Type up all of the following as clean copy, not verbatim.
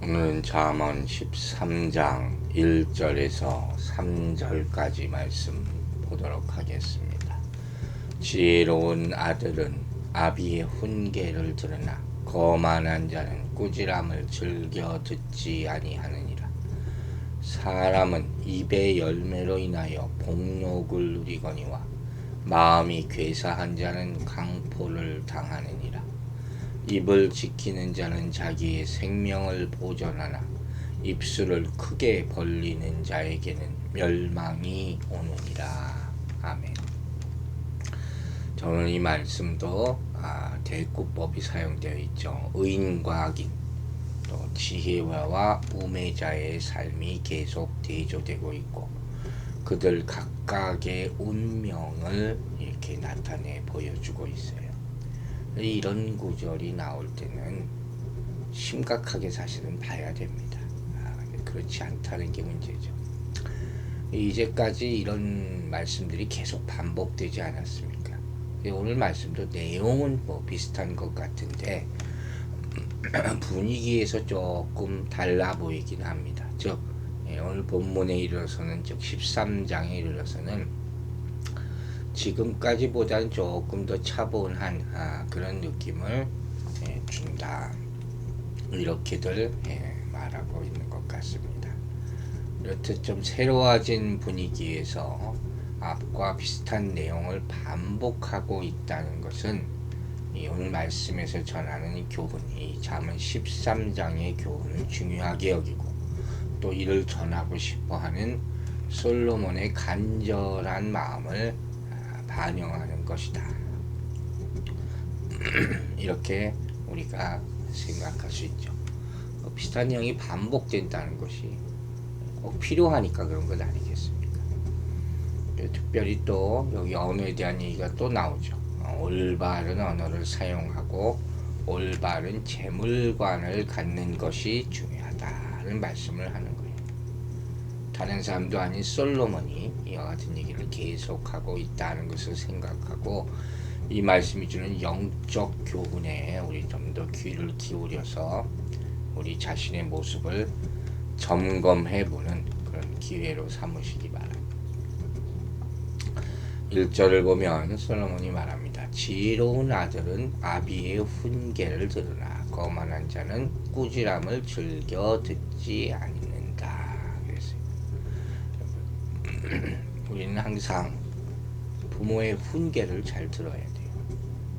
오늘은 잠언 13장 1절에서 3절까지 말씀 보도록 하겠습니다. 지혜로운 아들은 아비의 훈계를 들으나 거만한 자는 꾸지람을 즐겨 듣지 아니하느니라. 사람은 입의 열매로 인하여 복록을 누리거니와 마음이 괴사한 자는 강포를 당하느니라. 입을 지키는 자는 자기의 생명을 보존하나 입술을 크게 벌리는 자에게는 멸망이 오느니라. 아멘. 저는 이 말씀도 대구법이 사용되어 있죠. 의인과 악인, 또 지혜와와 우매자의 삶이 계속 대조되고 있고, 그들 각각의 운명을 이렇게 나타내 보여주고 있어요. 이런 구절이 나올 때는 심각하게 사실은 봐야 됩니다. 그렇지 않다는 게 문제죠. 이제까지 이런 말씀들이 계속 반복되지 않았습니까? 오늘 말씀도 내용은 뭐 비슷한 것 같은데 분위기에서 조금 달라 보이긴 합니다. 즉 오늘 본문에 이르러서는, 즉 13장에 이르러서는 지금까지보다는 조금 더 차분한 그런 느낌을 준다, 이렇게들 말하고 있는 것 같습니다. 이렇듯 좀 새로워진 분위기에서 앞과 비슷한 내용을 반복하고 있다는 것은 오늘 말씀에서 전하는 이 교훈이 잠언 13장의 교훈을 중요하게 여기고, 또 이를 전하고 싶어하는 솔로몬의 간절한 마음을 반영하는 것이다. 이렇게 우리가 생각할 수 있죠. 비슷한 내용이 반복된다는 것이 꼭 필요하니까 그런 건 아니겠습니까? 특별히 또 여기 언어에 대한 얘기가 또 나오죠. 올바른 언어를 사용하고 올바른 재물관을 갖는 것이 중요하다는 말씀을 하는 거예요. 다른 사람도 아닌 솔로몬이 이와 같은 얘기를 계속하고 있다는 것을 생각하고, 이 말씀이 주는 영적 교훈에 우리 좀 더 귀를 기울여서 우리 자신의 모습을 점검해보는 그런 기회로 삼으시기 바랍니다. 1절을 보면 솔로몬이 말합니다. 지혜로운 아들은 아비의 훈계를 들으나 거만한 자는 꾸지람을 즐겨 듣지 않는다. 우리는 항상 부모의 훈계를 잘 들어야 돼요.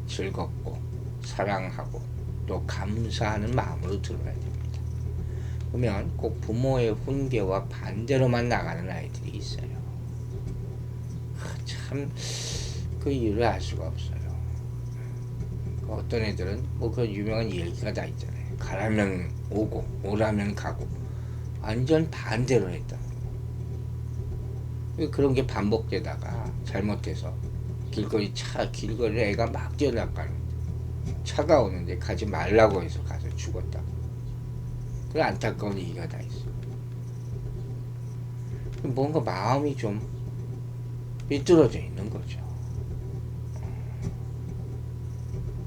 즐겁고 사랑하고 또 감사하는 마음으로 들어야 됩니다. 그러면 꼭 부모의 훈계와 반대로만 나가는 아이들이 있어요. 참 그 이유를 알 수가 없어요. 어떤 애들은 그 유명한 얘기가 다 있잖아요. 가라면 오고 오라면 가고, 완전 반대로 했다. 그런 게 반복되다가 잘못돼서 길거리에 애가 막 뛰어나가는데 차가 오는데 가지 말라고 해서 가서 죽었다. 그런 안타까운 얘기가 다 있어. 뭔가 마음이 좀 삐뚤어져 있는 거죠.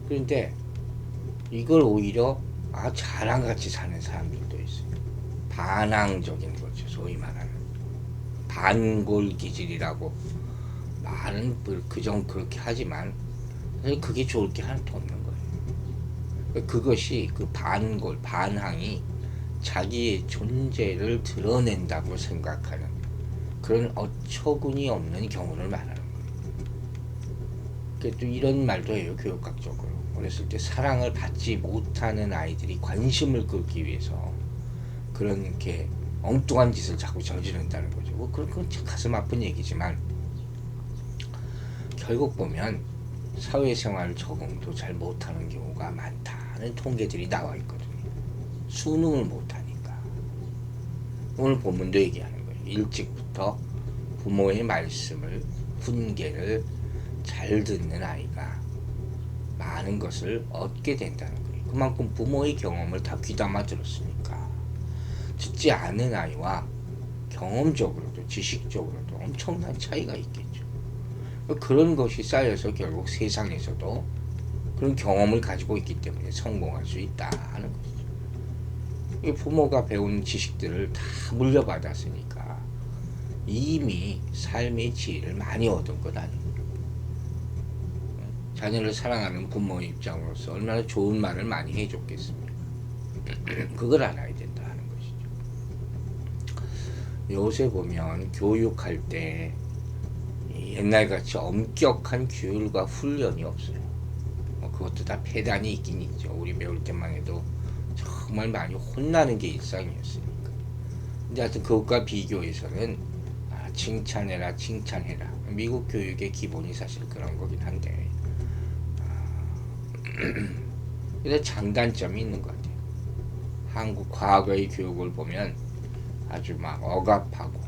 그런데 이걸 오히려 자랑같이 사는 사람들도 있어요. 반항적인 거죠. 소위 말하는 반골기질이라고 말은 그렇게 하지만 사실 그게 좋을 게 하나도 없는 거예요. 그것이 그 반항이 자기의 존재를 드러낸다고 생각하는 그런 어처구니 없는 경우를 말하는 거예요. 또 이런 말도 해요. 교육학적으로 어렸을 때 사랑을 받지 못하는 아이들이 관심을 끌기 위해서 그런 게 엉뚱한 짓을 자꾸 저지른다는 거죠. 그건 가슴 아픈 얘기지만 결국 보면 사회생활 적응도 잘 못하는 경우가 많다는 통계들이 나와 있거든요. 수능을 못하니까. 오늘 본문도 얘기하는 거예요. 일찍부터 부모의 말씀을, 훈계를 잘 듣는 아이가 많은 것을 얻게 된다는 거예요. 그만큼 부모의 경험을 다 귀담아 들었으니까. 듣지 않은 아이와 경험적으로도 지식적으로도 엄청난 차이가 있겠죠. 그런 것이 쌓여서 결국 세상에서도 그런 경험을 가지고 있기 때문에 성공할 수 있다는 것이죠. 이 부모가 배운 지식들을 다 물려받았으니까 이미 삶의 지혜를 많이 얻은 것 아닙니까? 자녀를 사랑하는 부모 입장으로서 얼마나 좋은 말을 많이 해줬겠습니까? 그걸 알아야 된다 하는 것이죠. 요새 보면 교육할 때 옛날같이 엄격한 규율과 훈련이 없어요. 그것도 다 폐단이 있긴 있죠. 우리 배울 때만 해도 정말 많이 혼나는 게 일상이었으니까. 근데 하여튼 그것과 비교해서는 칭찬해라 칭찬해라, 미국 교육의 기본이 사실 그런 거긴 한데 근데 장단점이 있는 것 같아요. 한국 과거의 교육을 보면 아주 막 억압하고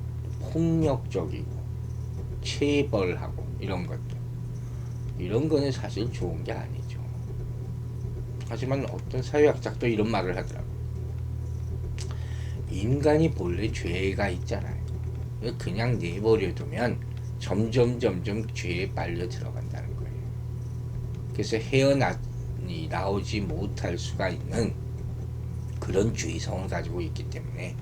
폭력적이고 체벌하고 이런 것들, 이런 거는 사실 좋은 게 아니죠. 하지만 어떤 사회학자도 이런 말을 하더라고요. 인간이 본래 죄가 있잖아요. 그냥 내버려두면 점점 죄에 빨려 들어간다는 거예요. 그래서 나오지 못할 수가 있는 그런 주의성을 가지고 있기 때문에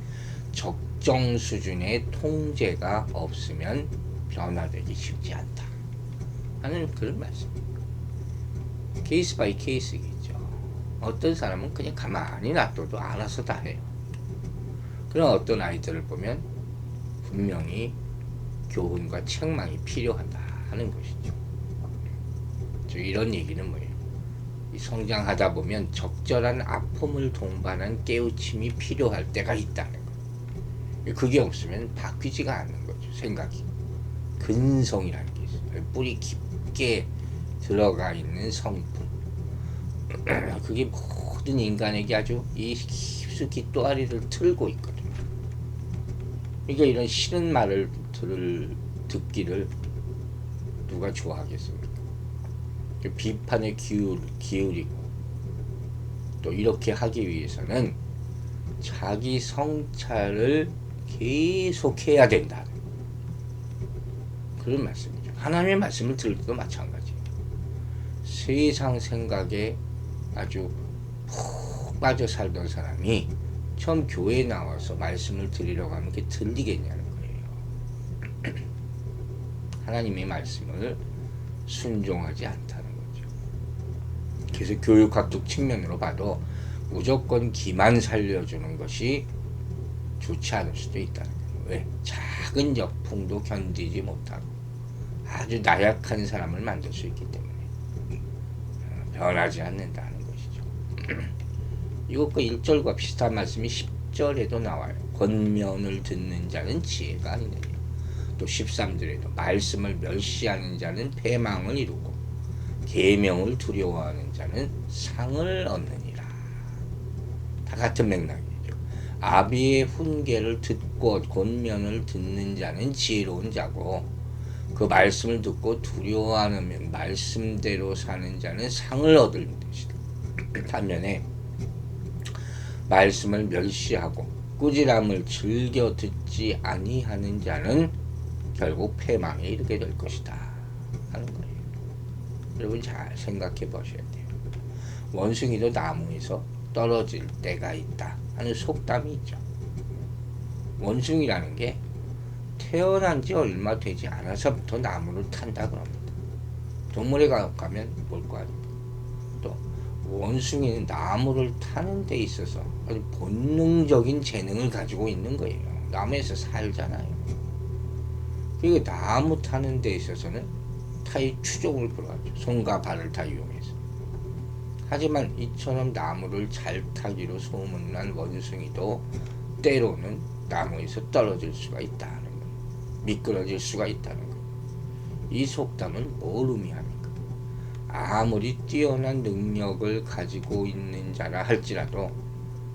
적정 수준의 통제가 없으면 변화되기 쉽지 않다 하는 그런 말씀입니다. 케이스 바이 케이스겠죠. 어떤 사람은 그냥 가만히 놔둬도 알아서 다 해요. 그런 어떤 아이들을 보면 분명히 교훈과 책망이 필요하다 하는 것이죠. 이런 얘기는 뭐예요? 성장하다 보면 적절한 아픔을 동반한 깨우침이 필요할 때가 있다는 거예요. 그게 없으면 바뀌지가 않는 거죠. 생각이. 근성이라는 게 있어요. 뿌리 깊게 들어가 있는 성품. 그게 모든 인간에게 아주 깊숙이 또아리를 틀고 있거든요. 그러니까 이런 싫은 말을 듣기를 누가 좋아하겠습니까? 비판에 기울이고 또 이렇게 하기 위해서는 자기 성찰을 계속해야 된다, 그런 말씀이죠. 하나님의 말씀을 들을 때도 마찬가지예요. 세상 생각에 아주 푹 빠져 살던 사람이 처음 교회에 나와서 말씀을 들으려고 하면 그게 들리겠냐는 거예요. 하나님의 말씀을 순종하지 않다는 거죠. 그래서 교육학적 측면으로 봐도 무조건 기만 살려주는 것이 좋지 않을 수도 있다는 거예요. 왜? 작은 역풍도 견디지 못하고 아주 나약한 사람을 만들 수 있기 때문에 변하지 않는다는 것이죠. 이것과 1절과 비슷한 말씀이 10절에도 나와요. 권면을 듣는 자는 지혜가 아니느냐. 또 13절에도 말씀을 멸시하는 자는 패망을 이루고 계명을 두려워하는 자는 상을 얻느니라. 다 같은 맥락이죠. 아비의 훈계를 듣고 권면을 듣는 자는 지혜로운 자고, 그 말씀을 듣고 두려워하는 말씀대로 사는 자는 상을 얻을 것이다. 반면에 말씀을 멸시하고 꾸지람을 즐겨 듣지 아니하는 자는 결국 패망에 이르게 될 것이다 하는 거예요. 여러분 잘 생각해 보셔야 돼요. 원숭이도 나무에서 떨어질 때가 있다 하는 속담이 있죠. 원숭이라는 게 태어난 지 얼마 되지 않아서부터 나무를 탄다 그럽니다. 동물에 가면 볼 거 아닙니까? 또 원숭이는 나무를 타는 데 있어서 아주 본능적인 재능을 가지고 있는 거예요. 나무에서 살잖아요. 그리고 나무 타는 데 있어서는 타의 추종을 불허하죠. 손과 발을 다 이용해서. 하지만 이처럼 나무를 잘 타기로 소문난 원숭이도 때로는 나무에서 떨어질 수가 있다는 거예요. 미끄러질 수가 있다는 거예요. 이 속담은 뭘 의미합니까? 아무리 뛰어난 능력을 가지고 있는 자라 할지라도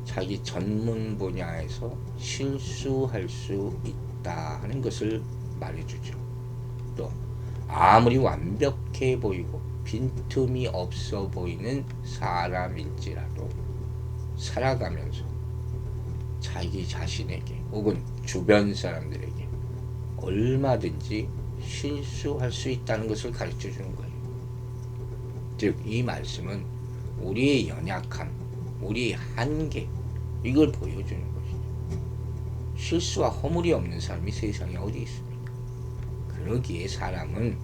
자기 전문 분야에서 실수할 수 있다 하는 것을 말해주죠. 또 아무리 완벽해 보이고 빈틈이 없어 보이는 사람일지라도 살아가면서 자기 자신에게 혹은 주변 사람들에게 얼마든지 실수할 수 있다는 것을 가르쳐 주는 거예요. 즉 이 말씀은 우리의 연약함, 우리의 한계, 이걸 보여주는 것이죠. 실수와 허물이 없는 사람이 세상에 어디 있습니까? 그러기에 사람은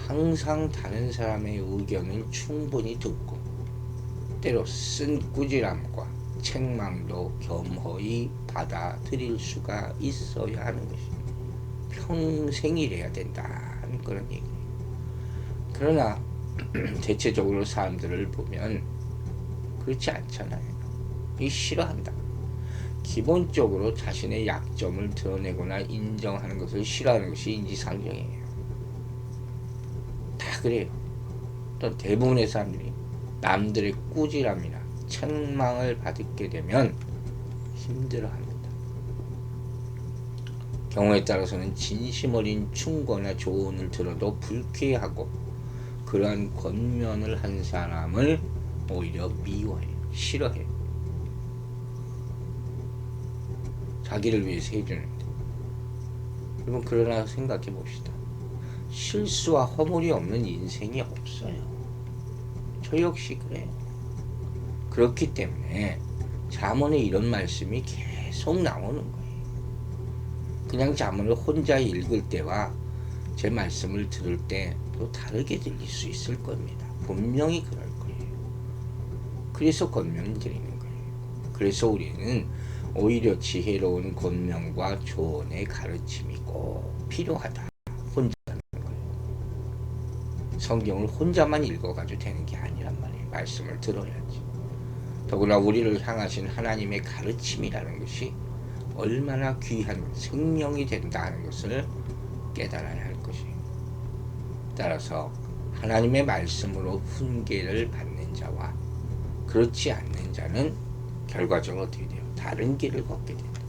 항상 다른 사람의 의견을 충분히 듣고 때로 쓴 꾸지람과 책망도 겸허히 받아들일 수가 있어야 하는 것입니다. 평생 이래야 된다는 그런 얘기예요. 그러나 대체적으로 사람들을 보면 그렇지 않잖아요. 이 싫어한다. 기본적으로 자신의 약점을 드러내거나 인정하는 것을 싫어하는 것이 인지상정이에요. 다 그래요. 또 대부분의 사람들이 남들의 꾸지람이나 책망을 받게 되면 힘들어합니다. 경우에 따라서는 진심 어린 충고나 조언을 들어도 불쾌하고 그러한 권면을 한 사람을 오히려 미워해요. 싫어해요. 자기를 위해서 해주는데. 여러분 그러나 생각해 봅시다. 실수와 허물이 없는 인생이 없어요. 저 역시 그래요. 그렇기 때문에 잠언에 이런 말씀이 계속 나오는 거예요. 그냥 잠언을 혼자 읽을 때와 제 말씀을 들을 때 또 다르게 들릴 수 있을 겁니다. 분명히 그럴 거예요. 그래서 권면을 드리는 거예요. 그래서 우리는 오히려 지혜로운 권면과 조언의 가르침이 꼭 필요하다. 혼자 하는 거예요. 성경을 혼자만 읽어가지고 되는 게 아니란 말이에요. 말씀을 들어야지. 더구나 우리를 향하신 하나님의 가르침이라는 것이 얼마나 귀한 생명이 된다 하는 것을 깨달아야 할 것이에요. 따라서 하나님의 말씀으로 훈계를 받는 자와 그렇지 않는 자는 결과적으로 어떻게 돼요? 다른 길을 걷게 된다.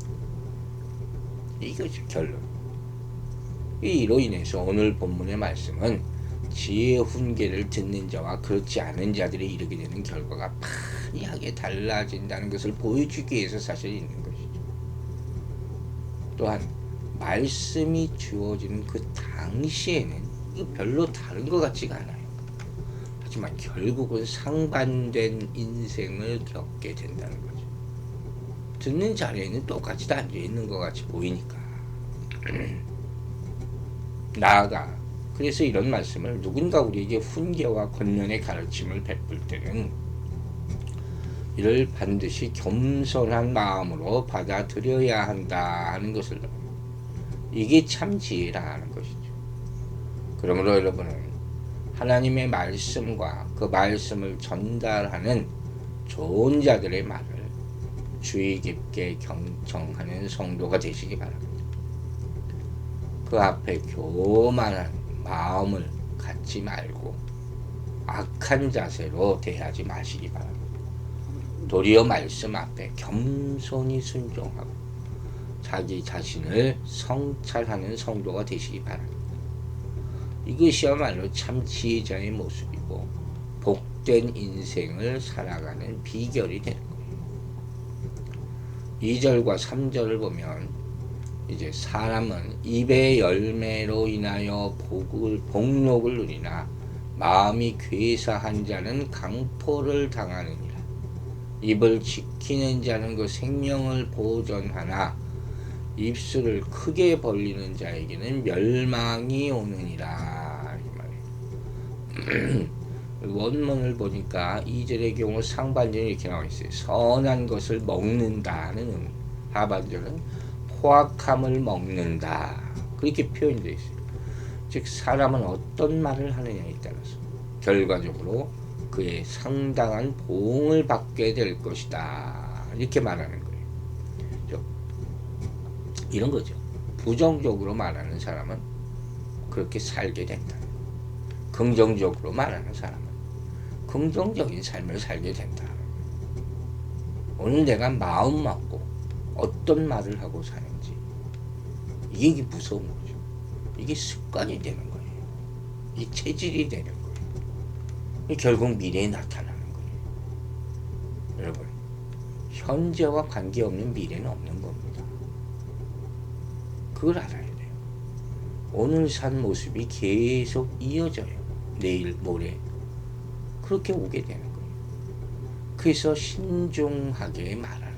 이것이 결론. 이로 인해서 오늘 본문의 말씀은 지혜의 훈계를 듣는 자와 그렇지 않은 자들이 이르게 되는 결과가 판이하게 달라진다는 것을 보여주기 위해서 사실 있는 것이죠. 또한 말씀이 주어지는 그 당시에는 별로 다른 것 같지가 않아요. 하지만 결국은 상반된 인생을 겪게 된다는 거죠. 듣는 자리에는 똑같이 앉아 있는 것 같이 보이니까. 나아가 그래서 이런 말씀을 누군가 우리에게 훈계와 권면의 가르침을 베풀 때는 이를 반드시 겸손한 마음으로 받아들여야 한다 하는 것을, 이게 참 지혜라는 것이죠. 그러므로 여러분은 하나님의 말씀과 그 말씀을 전달하는 좋은 자들의 말을 주의 깊게 경청하는 성도가 되시기 바랍니다. 그 앞에 교만한 마음을 갖지 말고 악한 자세로 대하지 마시기 바랍니다. 도리어 말씀 앞에 겸손히 순종하고 자기 자신을 성찰하는 성도가 되시기 바랍니다. 이것이야말로 참 지혜자의 모습이고 복된 인생을 살아가는 비결이 되는 거예요. 2절과 3절을 보면 이제 사람은 입의 열매로 인하여 복록을 누리나 마음이 괴사한 자는 강포를 당하느니라. 입을 지키는 자는 그 생명을 보존하나 입술을 크게 벌리는 자에게는 멸망이 오느니라. 이 말이에요. 원문을 보니까 2절의 경우 상반절이 이렇게 나와 있어요. 선한 것을 먹는다는 의미. 하반절은 포악함을 먹는다. 그렇게 표현되어 있어요. 즉 사람은 어떤 말을 하느냐에 따라서 결과적으로 그의 상당한 보응을 받게 될 것이다. 이렇게 말하는 거예요. 이런 거죠. 부정적으로 말하는 사람은 그렇게 살게 된다. 긍정적으로 말하는 사람은 긍정적인 삶을 살게 된다. 오늘 내가 마음 먹고 어떤 말을 하고 사는지, 이게 무서운 거죠. 이게 습관이 되는 거예요. 이게 체질이 되는 거예요. 이게 결국 미래에 나타나는 거예요. 여러분, 현재와 관계없는 미래는 없는 겁니다. 그걸 알아야 돼요. 오늘 산 모습이 계속 이어져요. 내일, 모레. 그렇게 오게 되는 거예요. 그래서 신중하게 말하라.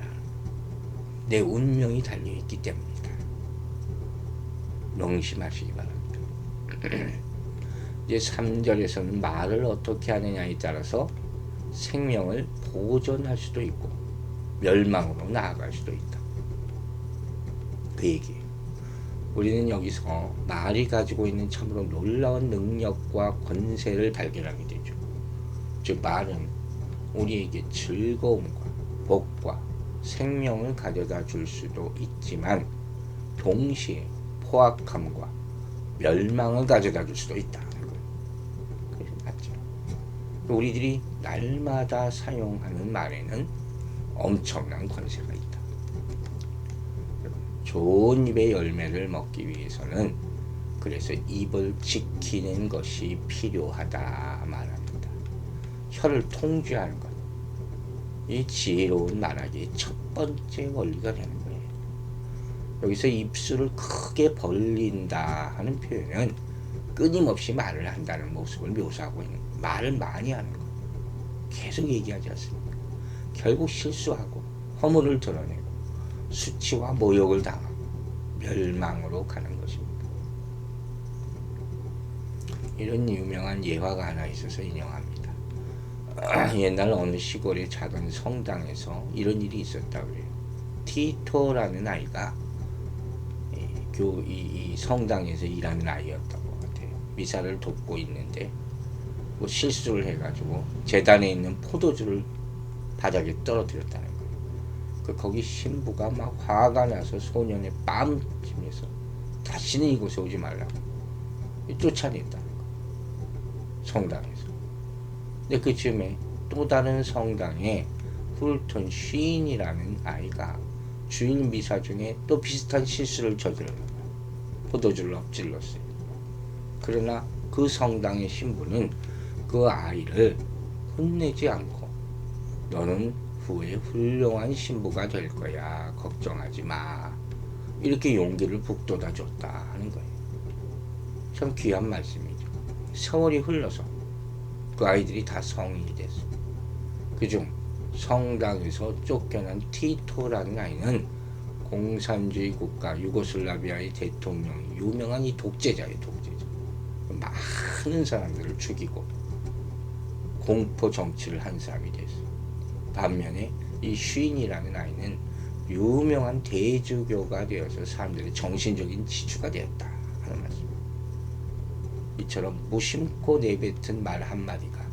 내 운명이 달려있기 때문이다. 명심하시기 바랍니다. 이제 3절에서는 말을 어떻게 하느냐에 따라서 생명을 보존할 수도 있고 멸망으로 나아갈 수도 있다. 그 얘기예요. 우리는 여기서 말이 가지고 있는 참으로 놀라운 능력과 권세를 발견하게 되죠. 즉 말은 우리에게 즐거움과 복과 생명을 가져다 줄 수도 있지만 동시에 포악함과 멸망을 가져다 줄 수도 있다. 그래서 맞죠. 우리들이 날마다 사용하는 말에는 엄청난 권세가 있다. 좋은 입의 열매를 먹기 위해서는 그래서 입을 지키는 것이 필요하다 말합니다. 혀를 통제하는 것, 이 지혜로운 말하기의 첫 번째 원리가 되는 거예요. 여기서 입술을 크게 벌린다 하는 표현은 끊임없이 말을 한다는 모습을 묘사하고 있는 거예요. 말을 많이 하는 거, 계속 얘기하지 않습니까? 결국 실수하고 허물을 드러내고 수치와 모욕을 당하고 멸망으로 가는 것입니다. 이런 유명한 예화가 하나 있어서 인용합니다. 옛날 어느 시골의 작은 성당에서 이런 일이 있었다고 그래요. 티토라는 아이가 이 성당에서 일하는 아이였던 것 같아요. 미사를 돕고 있는데 뭐 실수를 해가지고 제단에 있는 포도주를 바닥에 떨어뜨렸다는 거예요. 거기 신부가 막 화가 나서 소년의 뺨치면서 다시는 이곳에 오지 말라고 쫓아냈다는 거예요. 성당에서. 근데 그쯤에 또 다른 성당에 풀턴 쉰이라는 아이가 주일 미사 중에 또 비슷한 실수를 저질렀는 거예요. 포도주를 엎질렀어요. 그러나 그 성당의 신부는 그 아이를 혼내지 않고 너는 후에 훌륭한 신부가 될 거야. 걱정하지 마. 이렇게 용기를 북돋아 줬다 하는 거예요. 참 귀한 말씀이죠. 세월이 흘러서 그 아이들이 다 성인이 됐어. 그중 성당에서 쫓겨난 티토라는 아이는 공산주의 국가 유고슬라비아의 대통령이 유명한 이 독재자예요. 독재자. 많은 사람들을 죽이고 공포 정치를 한 사람이 됐어요. 반면에 이 쉰이라는 아이는 유명한 대주교가 되어서 사람들의 정신적인 지주가 되었다 하는 말씀입니다. 이처럼 무심코 내뱉은 말 한마디가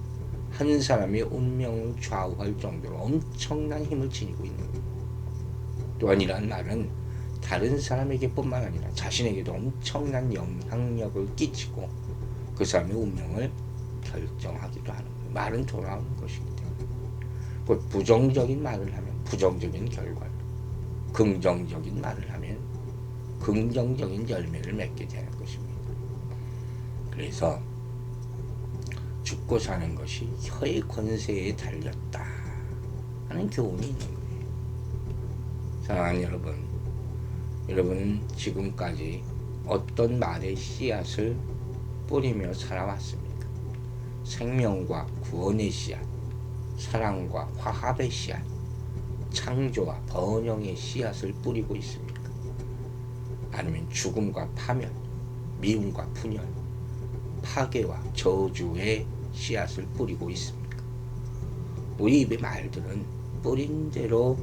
한 사람의 운명을 좌우할 정도로 엄청난 힘을 지니고 있는 거예요. 또한 이러한 말은 다른 사람에게 뿐만 아니라 자신에게도 엄청난 영향력을 끼치고 그 사람의 운명을 결정하기도 하는 거예요. 말은 돌아오는 것이기 때문에 곧 부정적인 말을 하면 부정적인 결과를, 긍정적인 말을 하면 긍정적인 열매를 맺게 되는 것입니다. 그래서 죽고 사는 것이 혀의 권세에 달렸다 하는 교훈이 있는 거예요. 사랑하는 여러분은 지금까지 어떤 말의 씨앗을 뿌리며 살아왔습니까? 생명과 구원의 씨앗, 사랑과 화합의 씨앗, 창조와 번영의 씨앗을 뿌리고 있습니까? 아니면 죽음과 파멸, 미움과 분열, 파괴와 저주의 씨앗을 뿌리고 있습니까? 우리 입의 말들은 뿌린 대로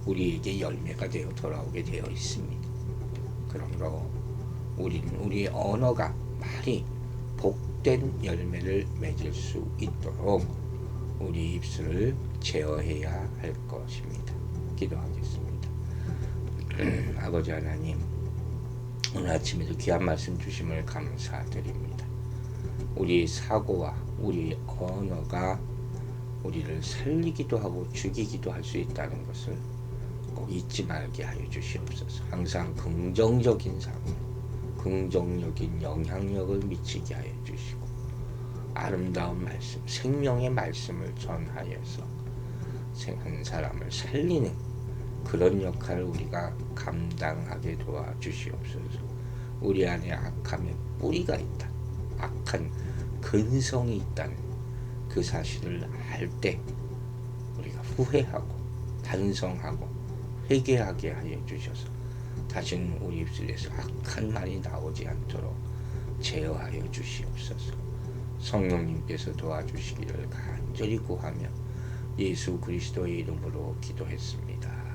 우리에게 열매가 되어 돌아오게 되어 있습니다. 그러므로 우리는 우리의 언어가 말이 복된 열매를 맺을 수 있도록 우리 입술을 제어해야 할 것입니다. 기도하겠습니다. 아버지 하나님, 오늘 아침에도 귀한 말씀 주심을 감사드립니다. 우리의 사고와 우리의 언어가 우리를 살리기도 하고 죽이기도 할 수 있다는 것을 꼭 잊지 말게 하여 주시옵소서. 항상 긍정적인 사고, 긍정적인 영향력을 미치게 하여 주시고 아름다운 말씀, 생명의 말씀을 전하여서 한 사람을 살리는 그런 역할을 우리가 감당하게 도와주시옵소서. 우리 안에 악함의 뿌리가 있다, 악한 근성이 있다는 그 사실을 알 때 우리가 후회하고 반성하고 회개하게 하여 주셔서 다시는 우리 입술에서 악한 말이 나오지 않도록 제어하여 주시옵소서. 성령님께서 도와주시기를 간절히 구하며 예수 그리스도의 이름으로 기도했습니다.